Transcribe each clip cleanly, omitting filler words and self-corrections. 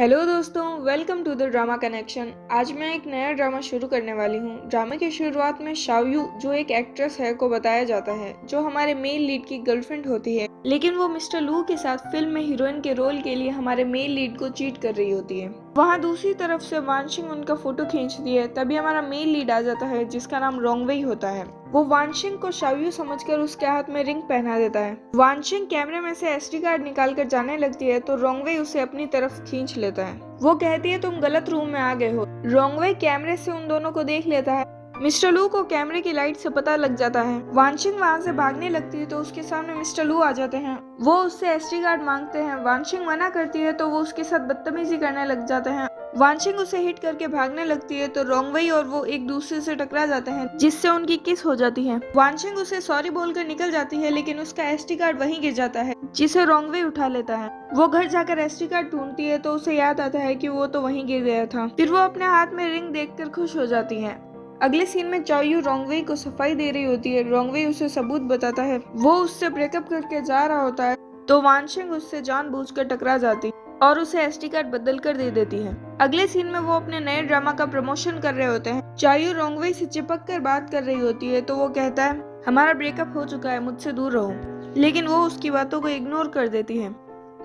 Hello दोस्तों, welcome to the drama connection. आज मैं एक नया ड्रामा शुरू करने वाली हूँ। ड्रामा की शुरुआत में शाओयू, जो एक एक्ट्रेस है, को बताया जाता है जो हमारे मेल लीड की गर्लफ्रेंड होती है, लेकिन वो मिस्टर लू के साथ फिल्म में हीरोइन के रोल के लिए हमारे मेल लीड को चीट कर रही होती है। वहाँ दूसरी तरफ से वानशिंग उनका फोटो खींचती है। तभी हमारा मेल लीड आ जाता है जिसका नाम रोंगवेई होता है। वो वानशिंग को शाओयू समझकर उसके हाथ में रिंग पहना देता है। वानशिंग कैमरे में से एसडी कार्ड निकाल कर जाने लगती है तो रोंगवेई उसे अपनी तरफ खींच लेता है। वो कहती है तुम गलत रूम में आ गए हो। रोंगवेई कैमरे से उन दोनों को देख लेता है। मिस्टर लू को कैमरे की लाइट से पता लग जाता है। वानशिंग वहाँ से भागने लगती है तो उसके सामने मिस्टर लू आ जाते हैं। वो उससे एसडी कार्ड मांगते हैं। वानशिंग मना करती है तो वो उसके साथ बदतमीजी करने लग जाते हैं। वानशिंग उसे हिट करके भागने लगती है तो रोंगवेई और वो एक दूसरे से टकरा जाते हैं, जिससे उनकी किस हो जाती है। वानशिंग उसे सॉरी बोलकर निकल जाती है, लेकिन उसका एसडी कार्ड वहीं गिर जाता है, जिसे रोंगवेई उठा लेता है। वो घर जाकर एसडी कार्ड ढूंढती है तो उसे याद आता है कि वो तो वहीं गिर गया था। फिर वो अपने हाथ में रिंग देखकर खुश हो जाती है। अगले सीन में चाओयू रोंगवेई को सफाई दे रही होती है। रोंगवेई उसे सबूत बताता है। वो उससे ब्रेकअप करके जा रहा होता है तो वानशिंग उससे जानबूझकर टकरा जाती और उसे एसडी कार्ड बदल कर दे देती है। अगले सीन में वो अपने नए ड्रामा का प्रमोशन कर रहे होते हैं। चाओयू रोंगवेई से चिपक कर बात कर रही होती है तो वो कहता है हमारा ब्रेकअप हो चुका है, मुझसे दूर रहो, लेकिन वो उसकी बातों को इग्नोर कर देती है।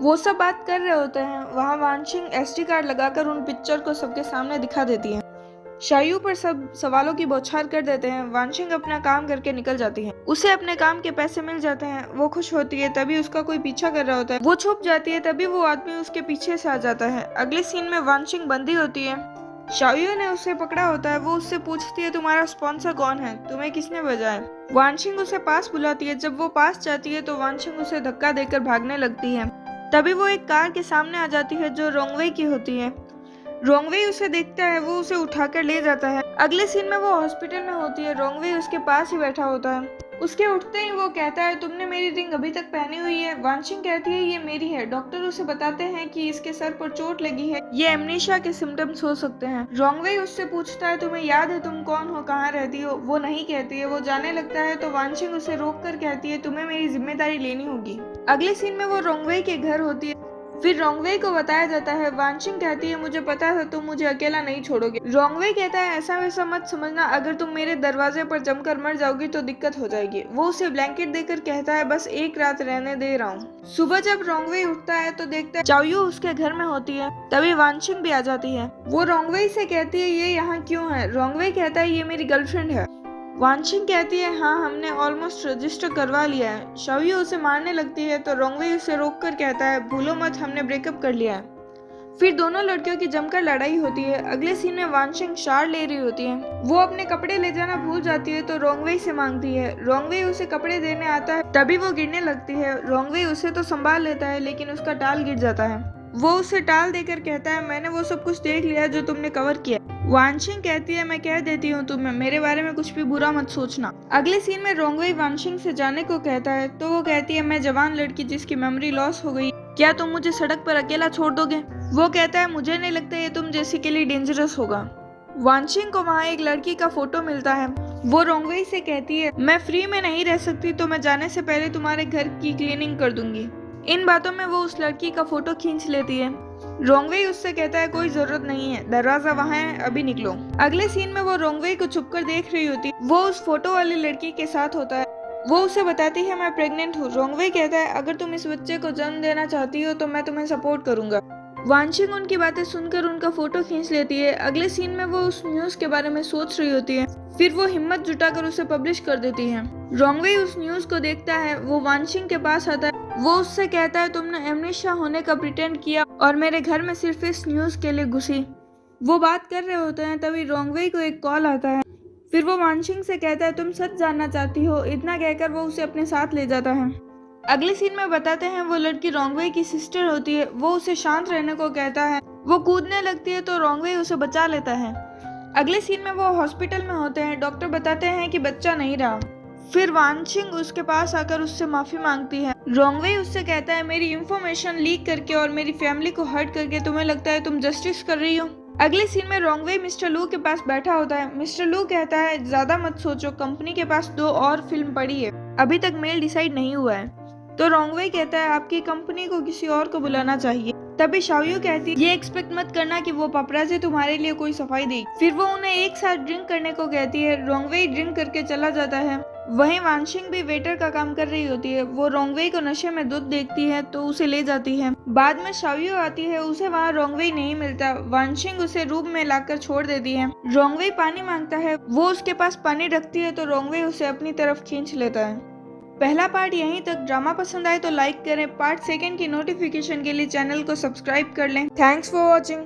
वो सब बात कर रहे होते हैं। वहाँ वानशिंग एसडी कार्ड लगाकर उन पिक्चर को सबके सामने दिखा देती है। शाओयू पर सब सवालों की बौछार कर देते हैं। वानशिंग अपना काम करके निकल जाती है। उसे अपने काम के पैसे मिल जाते हैं। वो खुश होती है। तभी उसका कोई पीछा कर रहा होता है। वो छुप जाती है। तभी वो आदमी उसके पीछे से आ जाता है। अगले सीन में वानशिंग बंदी होती है। शाओयू ने उसे पकड़ा होता है। वो उससे पूछती है तुम्हारा स्पॉन्सर कौन है, तुम्हें किसने भेजा है। वानशिंग उसे पास बुलाती है। जब वो पास जाती है तो वानशिंग उसे धक्का देकर भागने लगती है। तभी वो एक कार के सामने आ जाती है जो रोंगवेई की होती है। रोंगवेई उसे देखता है। वो उसे उठाकर ले जाता है। अगले सीन में वो हॉस्पिटल में होती है। रोंगवेई उसके पास ही बैठा होता है। उसके उठते ही वो कहता है तुमने मेरी रिंग अभी तक पहनी हुई है। वानशिंग कहती है ये मेरी है। डॉक्टर उसे बताते हैं कि इसके सर पर चोट लगी है, ये एमनीशिया के सिम्टम्स हो सकते हैं। रोंगवेई उससे पूछता है तुम्हें याद है तुम कौन हो, कहाँ रहती हो। वो नहीं कहती है। वो जाने लगता है तो वानशिंग उसे रोक कर कहती है तुम्हें मेरी जिम्मेदारी लेनी होगी। अगले सीन में वो रोंगवेई के घर होती है। फिर रोंगवेई को बताया जाता है। वानशिंग कहती है मुझे पता था तुम मुझे अकेला नहीं छोड़ोगे। रोंगवेई कहता है ऐसा वैसा मत समझना, अगर तुम मेरे दरवाजे पर जमकर मर जाओगी तो दिक्कत हो जाएगी। वो उसे ब्लैंकेट देकर कहता है बस एक रात रहने दे रहा हूँ। सुबह जब रोंगवेई उठता है तो देखता है चाओयू उसके घर में होती है। तभी वानशिंग भी आ जाती है। वो रोंगवेई से कहती है ये यहाँ क्यों है। रोंगवेई कहता है ये मेरी गर्लफ्रेंड है। वानशिंग कहती है हाँ, हमने ऑलमोस्ट रजिस्टर करवा लिया है। शाओयू उसे मारने लगती है तो रोंगवेई उसे रोककर कहता है भूलो मत, हमने ब्रेकअप कर लिया है। फिर दोनों लड़कियों की जमकर लड़ाई होती है। अगले सीन में वानशिंग शार ले रही होती है। वो अपने कपड़े ले जाना भूल जाती है तो रोंगवेई से मांगती है। रोंगवेई उसे कपड़े देने आता है। तभी वो गिरने लगती है। रोंगवेई उसे तो संभाल लेता है, लेकिन उसका टाल गिर जाता है। वो उसे टाल देकर कहता है मैंने वो सब कुछ देख लिया जो तुमने कवर किया। वानशिंग कहती है मैं कह देती हूँ तुम्हें, मेरे बारे में कुछ भी बुरा मत सोचना। अगले सीन में रोंगवेई वानशिंग से जाने को कहता है तो वो कहती है मैं जवान लड़की जिसकी मेमोरी लॉस हो गई, क्या तुम मुझे सड़क पर अकेला छोड़ दोगे। वो कहता है मुझे नहीं लगता ये तुम जैसी के लिए डेंजरस होगा। वानशिंग को वहाँ एक लड़की का फोटो मिलता है। वो रोंगवेई से कहती है मैं फ्री में नहीं रह सकती तो मैं जाने से पहले तुम्हारे घर की क्लीनिंग कर दूंगी। इन बातों में वो उस लड़की का फोटो खींच लेती है। रोंगवेई उससे कहता है कोई जरूरत नहीं है, दरवाजा वहाँ है, अभी निकलो। अगले सीन में वो रोंगवेई को छुपकर देख रही होती है। वो उस फोटो वाली लड़की के साथ होता है। वो उसे बताती है मैं प्रेग्नेंट हूँ। रोंगवेई कहता है अगर तुम इस बच्चे को जन्म देना चाहती हो तो मैं तुम्हें सपोर्ट करूंगा। वानशिंग उनकी बातें सुनकर उनका फोटो खींच लेती है। अगले सीन में वो उस न्यूज के बारे में सोच रही होती है। फिर वो हिम्मत जुटाकर उसे पब्लिश कर देती है। रोंगवेई उस न्यूज को देखता है। वो वानशिंग के पास आता है। वो उससे कहता है तुमने एमनीशिया होने का प्रिटेंड किया और मेरे घर में सिर्फ इस न्यूज के लिए घुसी। वो बात कर रहे होते हैं तभी रोंगवेई को एक कॉल आता है। फिर वो वानशिंग से कहता है तुम सच जानना चाहती हो। इतना कहकर वो उसे अपने साथ ले जाता है। अगले सीन में बताते हैं वो लड़की रोंगवेई की सिस्टर होती है। वो उसे शांत रहने को कहता है। वो कूदने लगती है तो रोंगवेई उसे बचा लेता है। अगले सीन में वो हॉस्पिटल में होते हैं। डॉक्टर बताते हैं कि बच्चा नहीं रहा। फिर वानशिंग उसके पास आकर उससे माफी मांगती है। रोंगवेई उससे कहता है मेरी इंफॉर्मेशन लीक करके और मेरी फैमिली को हर्ट करके तुम्हें लगता है तुम जस्टिस कर रही हो। अगले सीन में रोंगवेई मिस्टर लू के पास बैठा होता है। मिस्टर लू कहता है ज्यादा मत सोचो, कंपनी के पास 2 और फिल्म पड़ी है, अभी तक मेल डिसाइड नहीं हुआ है। तो रोंगवेई कहता है आपकी कंपनी को किसी और को बुलाना चाहिए। तभी शाओयू कहती है, ये एक्सपेक्ट मत करना कि वो पपराज़ी तुम्हारे लिए कोई सफाई देगी। फिर वो उन्हें एक साथ ड्रिंक करने को कहती है। रोंगवेई ड्रिंक करके चला जाता है। वहीं वानशिंग भी वेटर का काम कर रही होती है। वो रोंगवेई को नशे में दूध देखती है तो उसे ले जाती है। बाद में शाओयू आती है, उसे वहाँ रोंगवेई नहीं मिलता। वानशिंग उसे रूम में लाकर छोड़ देती है। रोंगवेई पानी मांगता है, वो उसके पास पानी रखती है तो रोंगवेई उसे अपनी तरफ खींच लेता है। पहला पार्ट यहीं तक। ड्रामा पसंद आए तो लाइक करें। पार्ट सेकंड की नोटिफिकेशन के लिए चैनल को सब्सक्राइब कर लें। Thanks for watching.